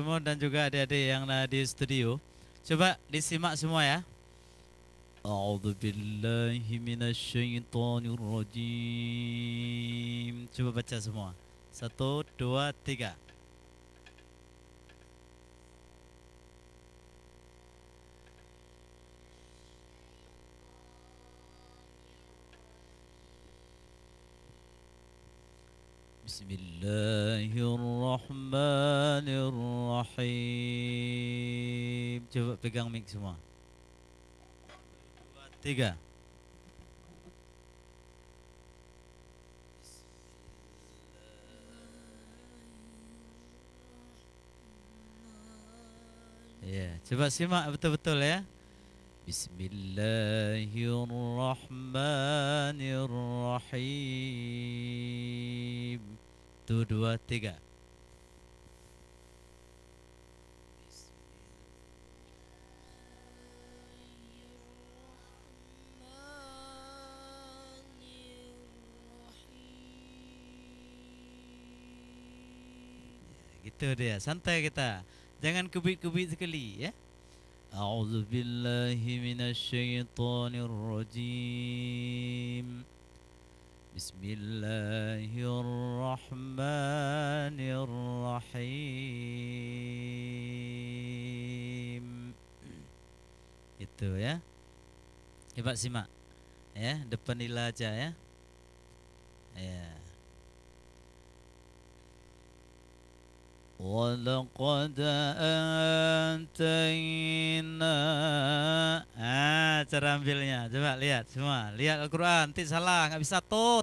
semua dan juga adik-adik yang ada di studio. Coba disimak semua ya. A'udzu billahi minasyaitonir rajim. Coba baca semua. 1 2 3. Bismillahirrahmanirrahim. Coba pegang mic semua. 2 3. Ya, coba simak betul-betul ya. Bismillahirrahmanirrahim. 1 2 3. Gitu dia, santai kita. Jangan kubik-kubik sekali ya. A'udzu billahi minasyaitonir rajim. Bismillahirrahmanirrahim. Itu ya. Coba simak. Ya, depan nila aja ya. Ya. Walaqad antayna. Cara ambilnya. Coba lihat semua. Lihat Al-Quran. Nanti salah. Nggak bisa to.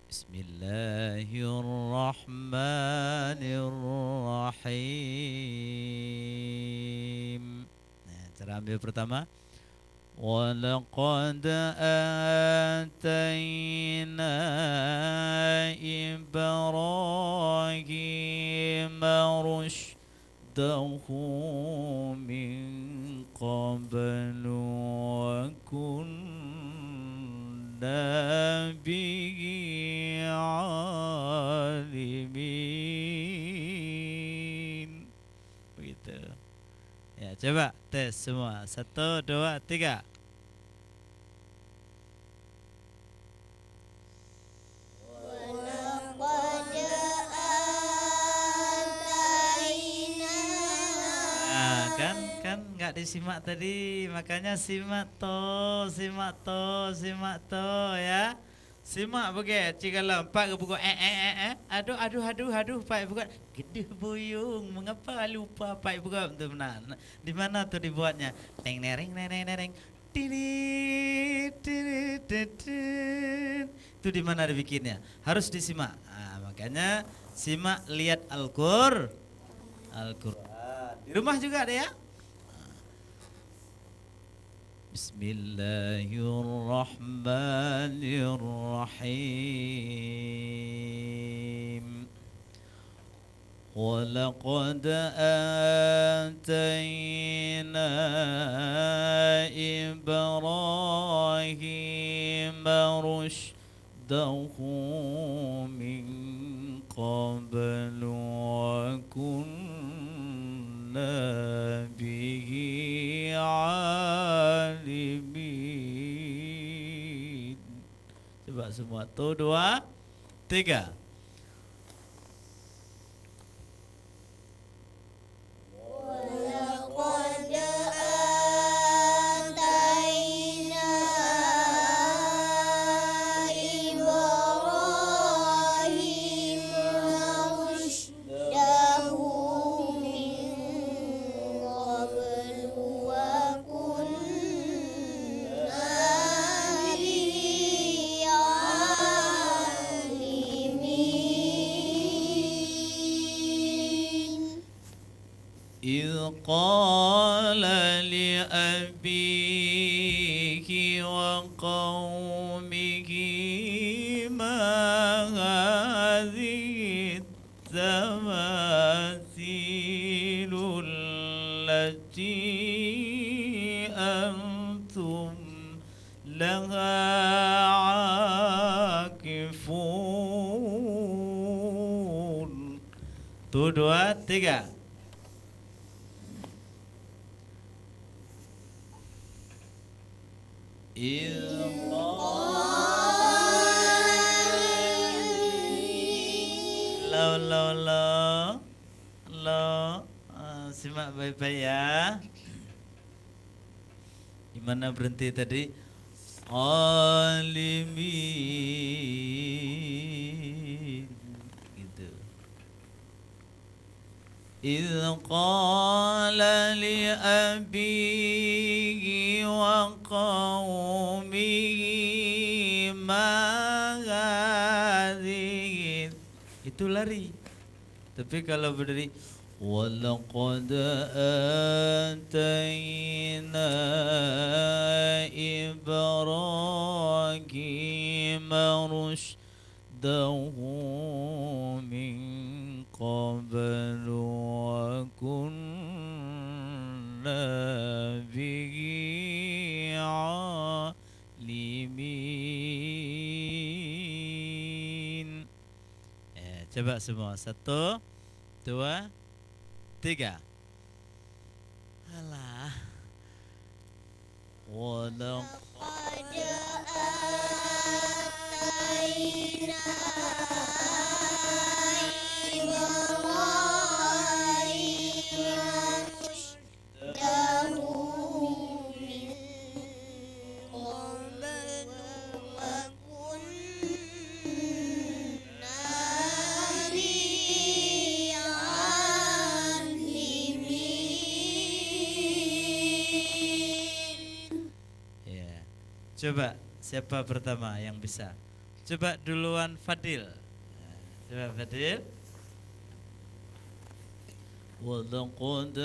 Bismillahirrahmanirrahim. Nah, cara ambil pertama. Walaqad atayna Ibrahim rushdahu min qablu wa kunna bihi alimin. Begitu. Ya, coba tes semua. 1 2 3. Kan nggak disimak tadi, makanya simak to ya. Simak begitu. Cikalah empat ke pukul aduh Pak bukan gedeh buyung, mengapa lupa Pak bukan tu benar. Di mana tu dibuatnya? Teng nereng itu di mana dibikinnya? Harus disimak. Makanya simak, lihat Al-Qur'an. Di rumah juga ada ya. Bismillahirrahmanirrahim. Walaqad atayna Ibrahim rushdahu min qablu wa kunna bihi alimin. Coba semua. 1 2 3. قال لأبيه وقومه ما هذه التماثيل التي أنتم لها عاكفون. Satu, dua, tiga. Lo, lo, lo. Lo. Simak baik-baik ya. Di mana berhenti tadi? Alimin. Gitu. إذ قال لأبيه وقومه ما هذه. Itu lari. Tapi kalau berdiri walaqad atayna Ibrahima rushdahu min qablu wa kunna bihi alimin. Coba semua. Satu, dua, tiga. Alah. Walaqad atayna Ibrahima rushdahu min qablu wa kunna bihi alimin. Ya. Coba siapa pertama yang bisa? Coba duluan Fadil. Coba Fadil. وَلَقَدْ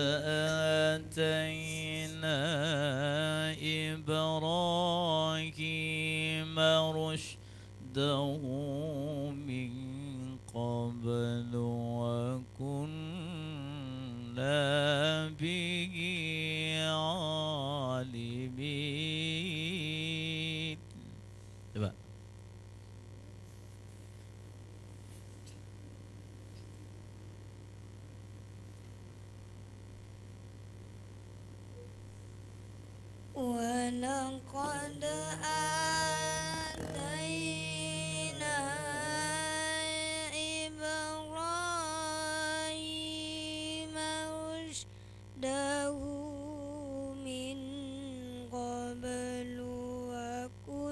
آتَيْنَا إِبْرَاهِيمَ رُشْدَهُ مِنْ قَبْلُ وَكُنَّا بِهِ عَالِمِينَ. Coba. وَلَقَدْ آتَيْنَا إِبْرَاهِيمَ رُشْدَهُ مِنْ قَبْلُ وَكُنَّا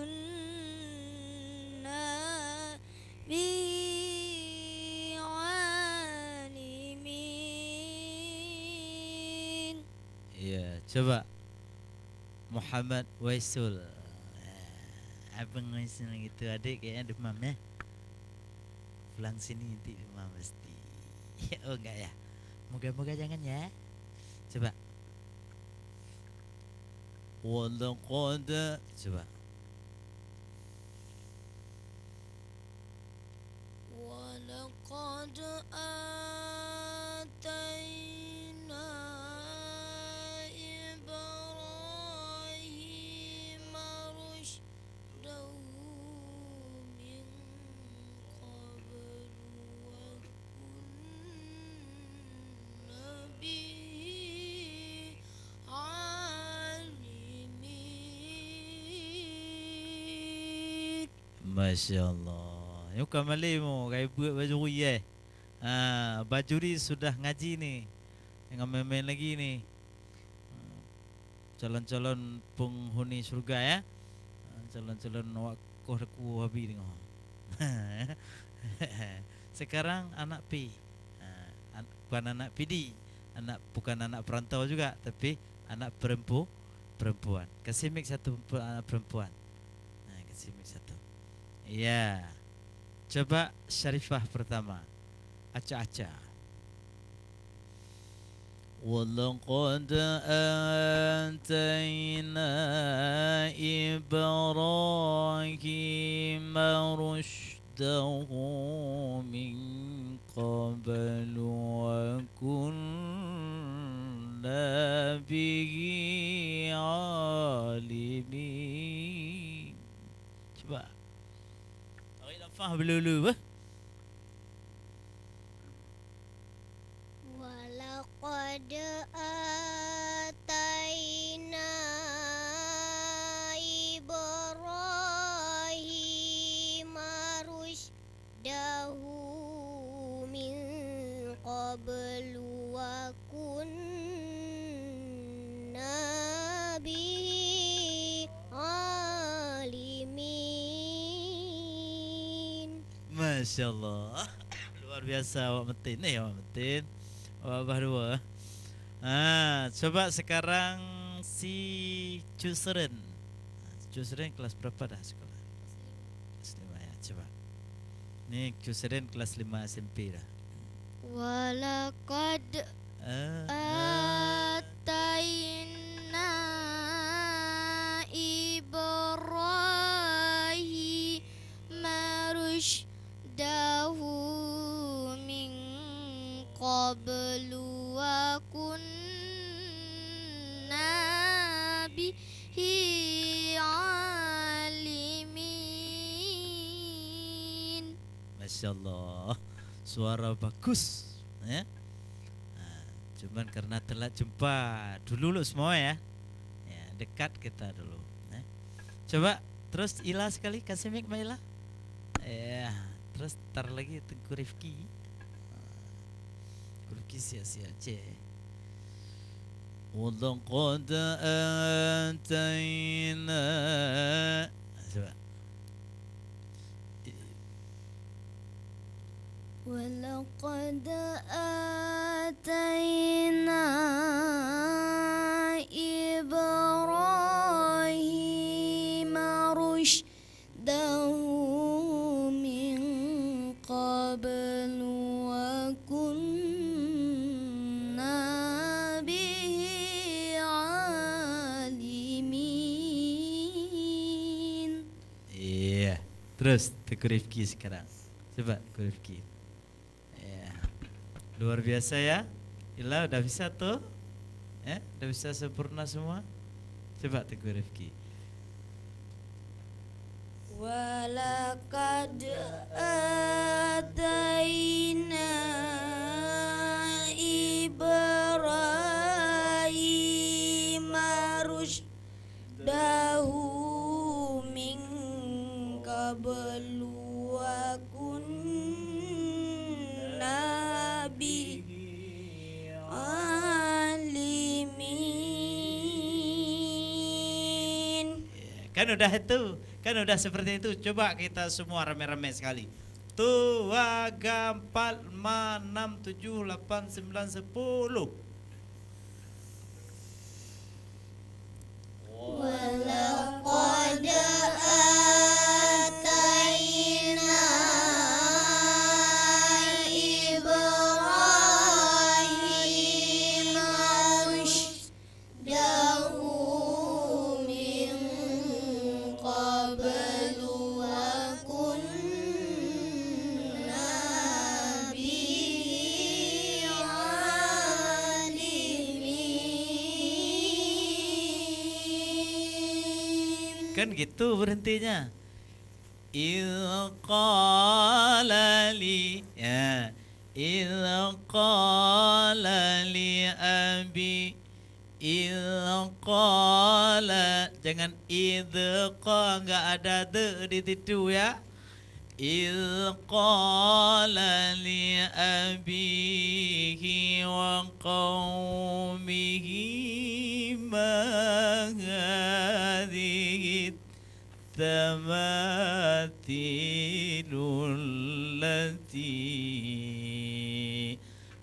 بِهِ عَالِمِينَ. Ya, coba Muhammad Waisul. Abang Waisul gitu. Adik kayaknya demam ya. Pulang sini nanti demam pasti. Oh enggak ya. Moga-moga jangan ya. Coba. Walaqad. Coba. وَلَقَدْ آتَيْنَا إِبْرَاهِيمَ رُشْدَهُ مِنْ قَبْلُ وَكُنَّا بِهِ عَالِمِينَ. Masya Allah. Yuk kembali mu. Kayak buat baju ruyah. Baju ni sudah ngaji ni. Dengan main-main lagi ni. Calon-calon penghuni surga ya. Calon-calon wakoh aku habis tengok. Sekarang anak P. Bukan anak PD. Bukan anak perantau juga, tapi anak perempuan. Kasih mic satu anak perempuan. Kasih mic satu. Ya. Coba Syarifah pertama. Acah-acah. وَلَقَدْ آتَيْنَا إِبْرَاهِيمَ رُشْدَهُ مِنْ قَبْلُ وَكُنَّا بِهِ عَالِمِينَ. Coba. Tarik nafas dulu. آتينا إبراهيم رشده من قبل وكنا به عالمين. Masya Allah. Luar biasa awak metin ni, awak metin. Awak abah dua. Coba sekarang si Cusren. Cusren kelas berapa dah sekolah? Kelas 5 ya, coba. Ni Cusren kelas 5 SMP dah. Walaqad atayna Ibrahim rushdahu min qablu wa kunna bihi alimin. Masya Allah, suara bagus ya. Cuman karena telat jumpa dulu semua ya. Dekat kita dulu ya. Coba terus Ila sekali, kasih mic Mbak Ila. Terus tar lagi Tengku Rifki. Tengku Rifki sia-sia je. Walaqad atayna. Coba. Walaqad atayna Ibrahim rushdahu min qablu wa kunna bihi alimin. Iya. Terus Tengku Rifki sekarang. Coba Tengku Rifki. Luar biasa ya. Ila udah bisa tuh. Udah bisa sempurna semua. Coba Tengku Rifki. Walaqad atayna Ibrahim rushdahu min qablu wa kunna bihi alimin. Kan udah itu, kan udah seperti itu. Coba kita semua rame-rame sekali. 2, 3, 4, 5, 6, 7, 8, 9, 10. Walaqad atayna Ibrahim rushdahu min qablu wa kunna bihi alimin. Kan gitu berhentinya. Il qala li, ya. Il qala li abi. Il qala, jangan idqa, enggak ada de di situ ya. Il qala li abihi wa qaumihi ma hadhihi tamathilul lati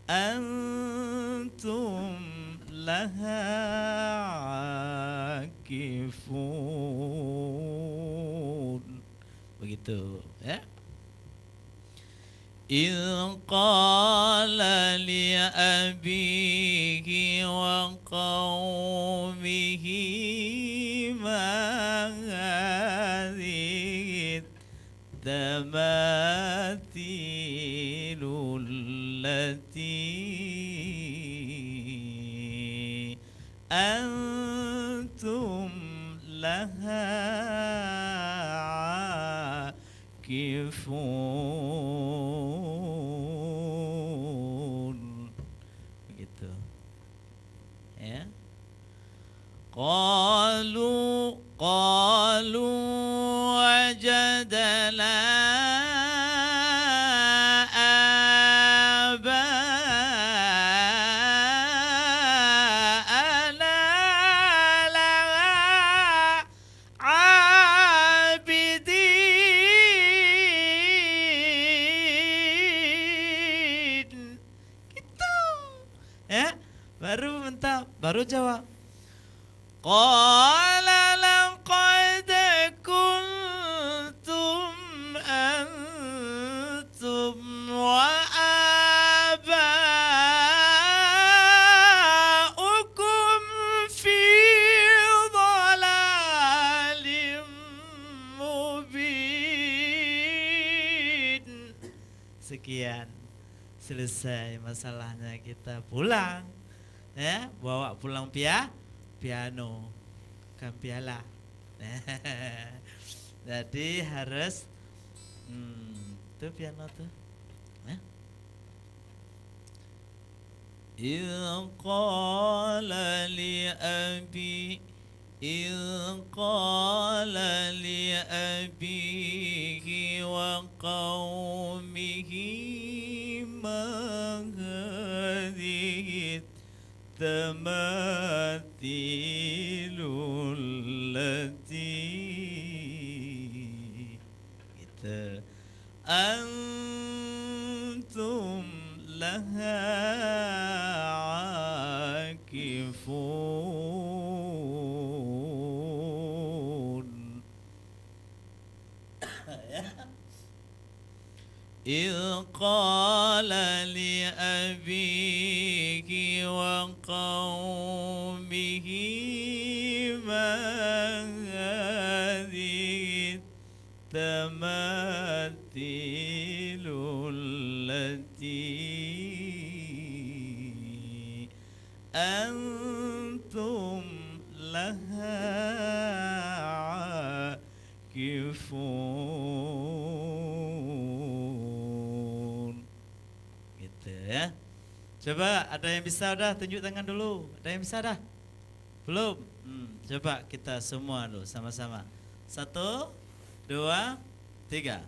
antum laha akifun. Begitu ya. إذ قال لأبيه وقومه ما هذه التماثيل التي أنتم لها عاكفون. Begitu. Ya. Qalu wajadna aba'ana laha abidin. Gitu. Ya, baru jawab. Qala laqad kuntum antum wa aba'ukum fi dhalalim mubin. Sekian, selesai masalahnya, kita pulang. Ya, bawa pulang piano, bukan piala. Jadi harus tuh piano tuh. إذ قال لأبيه وقومه ما هذه التماثيل التي أنتم لها عاكفون. إذ قال لأبيه وقومه ما هذه التماثيل التي أنتم لها عاكفون. Gitu ya. Coba ada yang bisa udah tunjuk tangan dulu. Ada yang bisa dah? Belum? Coba kita semua dulu sama-sama. 1, 2, 3.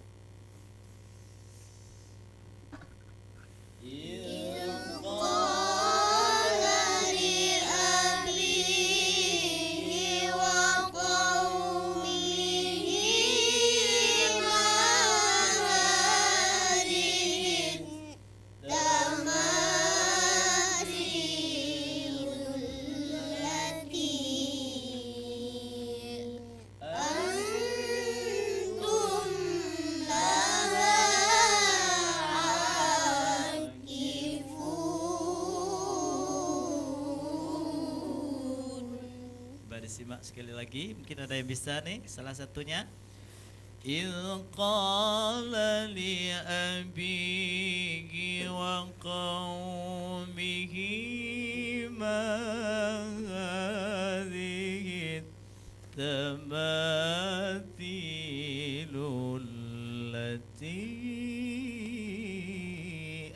Disimak sekali lagi, mungkin ada yang bisa nih, salah satunya. إذ قال لأبيه وقومه ما هذه التماثيل التي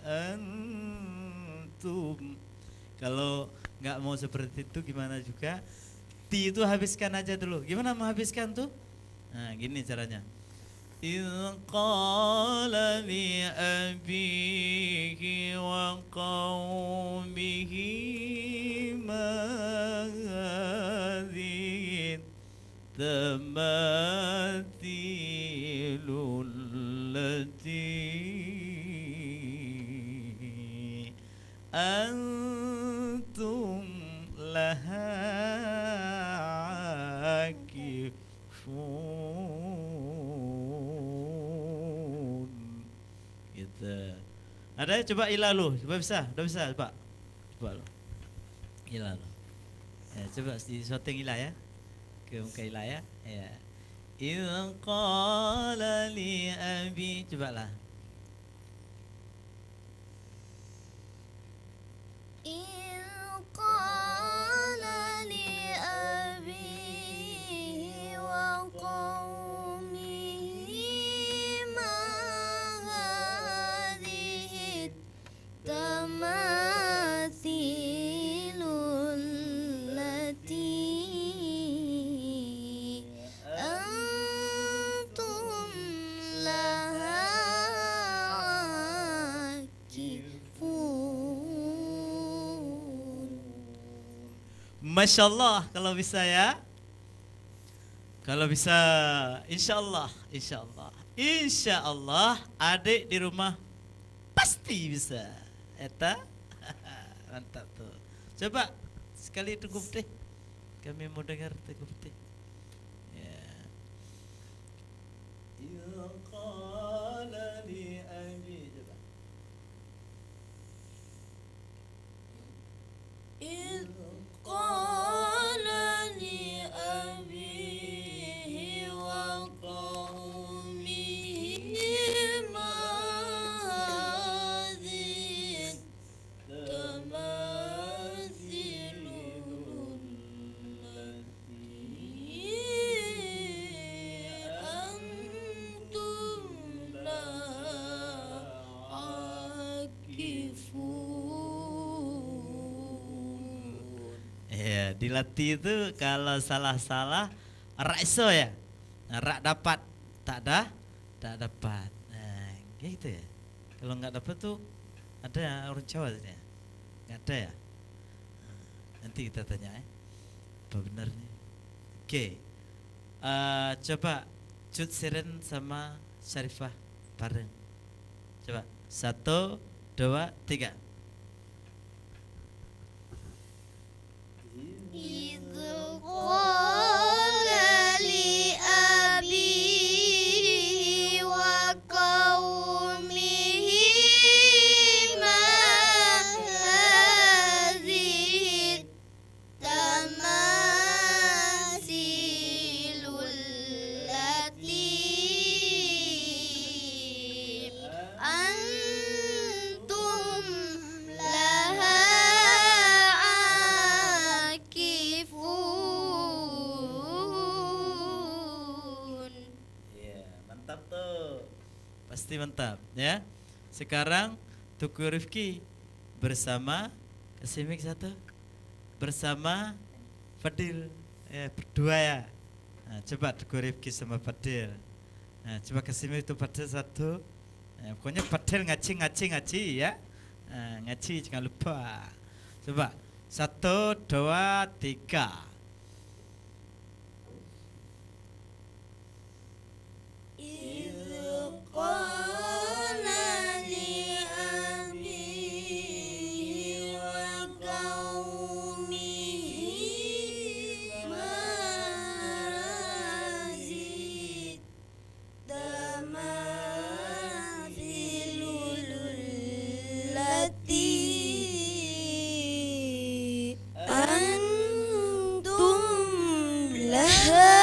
أنتم. Kalau nggak mau seperti itu gimana juga, ti itu habiskan aja dulu. Gimana menghabiskan tuh? Nah, gini caranya. إذ قال لأبيه وقومه ما هذه التماثيل التي أنتم لها عاكفون. Gitu. Ada coba ilah lu, coba bisa, udah bisa coba lu, ilah lu. Ya, coba di syuting ilah ya, ke muka ilah ya. Ya. إذ قال لأبي, coba lah. Masya Allah kalau bisa ya. Kalau bisa, insya Allah, insya Allah, insya Allah, adik di rumah pasti bisa. Eta, mantap tuh. Coba sekali tunggu deh. Kami mau dengar tunggu deh. Ya. Ya qala li abi. Coba. إذ قال لأبيه وقومه ما هذه التماثيل التي أنتم لها عاكفون. Ya, dilatih itu kalau salah-salah rakso ya. Nah, rak dapat, tak dapat. Nah, gitu ya. Kalau nggak dapat tuh ada orang Jawa ya. Nggak ada ya. Nah, nanti kita tanya ya. Apa benarnya? Oke. Coba Cut Siren sama Syarifah bareng. Coba 1, 2, 3. إذ قال لأبيه وقومه ما هذه التماثيل التي أنتم لها عاكفون. Ya, mantap tuh. Pasti mantap ya. Sekarang Tuku Rifki bersama Kasimik 1 bersama Fadil ya, berdua ya. Nah, coba Tuku Rifki sama Fadil. Nah, coba Kasimik itu Fadil 1. Nah, pokoknya Fadil ngaci ya. Nah, ngaci jangan lupa. Coba 1, 2, 3. إذ قال لأبيه وقومه ما هذه التماثيل التي أنتم لها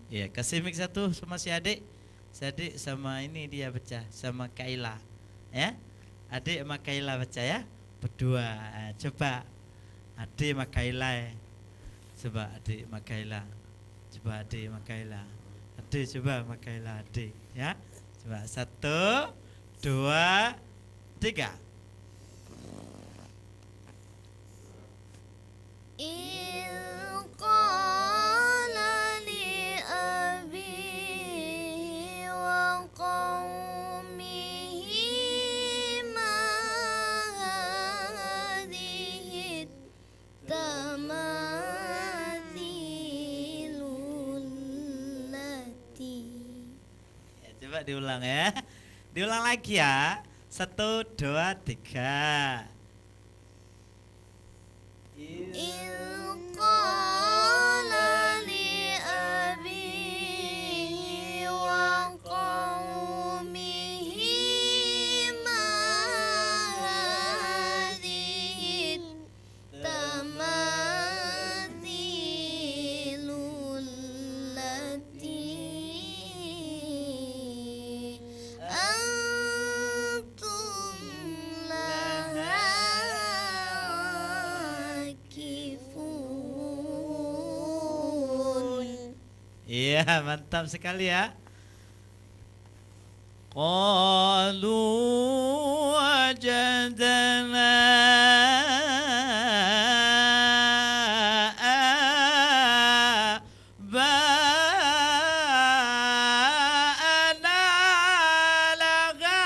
Ya, kasih mic 1 sama si adik sama ini dia baca sama Kaila. Ya. Adik sama Kaila baca ya. Berdua. Nah, coba adik sama Kaila. Coba adik sama Kaila. Coba adik sama Kaila. Adik coba sama Kaila adik ya. Coba 1, 2, 3. إذ قال لأبيه وقومه ما هذه التماثيل التي. Ya, coba diulang ya. Diulang lagi ya. 1, 2, 3. إذ قال لأبيه وقومه ما هذه التماثيل التي أنتم لها عاكفون. Iya, mantap sekali ya. Qalu wajadna aba'ana laha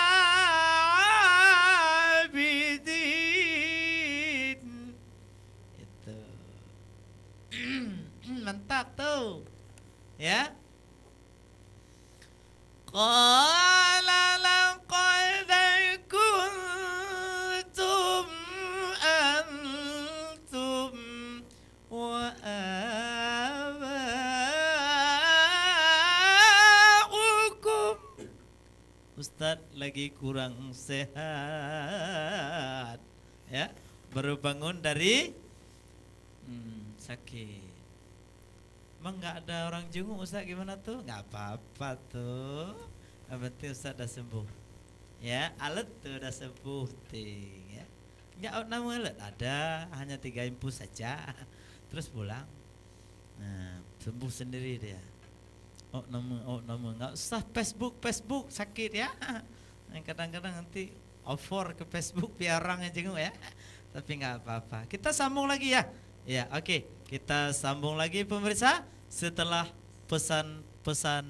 lagi kurang sehat, ya, baru bangun dari sakit. Emang nggak ada orang jenguk Ustaz, gimana tuh? Nggak apa-apa tuh, yang penting Ustaz udah sembuh, ya. Alat tuh udah sembuh, ting, ya. Nggak nama alat ada, hanya 3 infus saja, terus pulang. Nah, sembuh sendiri dia. Nama nggak usah Facebook sakit ya. Kadang-kadang nanti offer ke Facebook biar orang yang jenguk ya. Tapi nggak apa-apa. Kita sambung lagi ya. Ya, oke. Kita sambung lagi pemirsa setelah pesan-pesan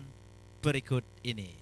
berikut ini.